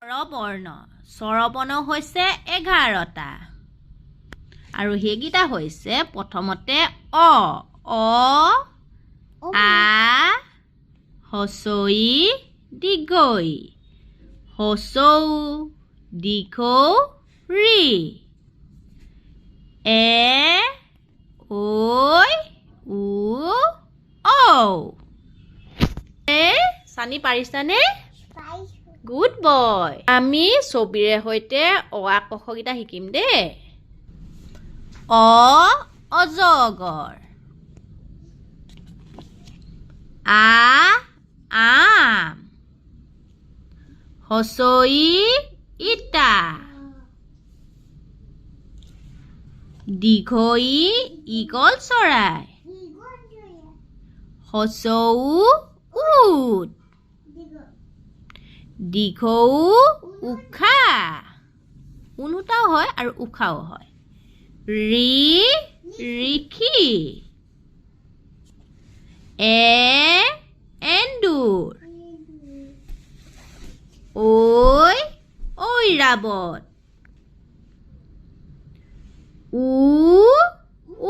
স্বৰবৰ্ণ স্বৰবৰ্ণ হৈছে 11টা আৰু সেইকেইটা হৈছে প্ৰথমতে অ আ হছই দীঘই হছৌ দীঘৌ ৰি এ ঐ উ ঔ চানি পাৰিছানে গুড বয় আমি ছবিৰে সৈতে অ আ ক খ কেইটা শিকিম দেই অজগৰ আম হছই ইটা দীঘই ঈগল চৰাই হছৌ উট দীঘৌ উষা উনুটাও হয় আৰু উষাও হয় ঋষি এন্দুৰ ঐৰাবত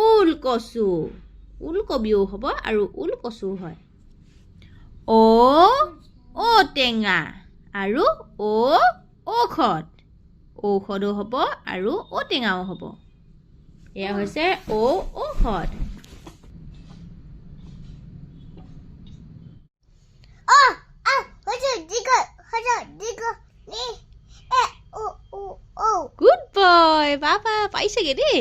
ওলকচু ওলকবিও হ'ব আৰু ওলকচু হয় ঔটেঙা আৰু ঔষধ ঔষধো হ'ব আৰু ঔটেঙাও হ'ব এয়া হৈছে ঔষধ গুড বয় বাবা পাইছেগে দেই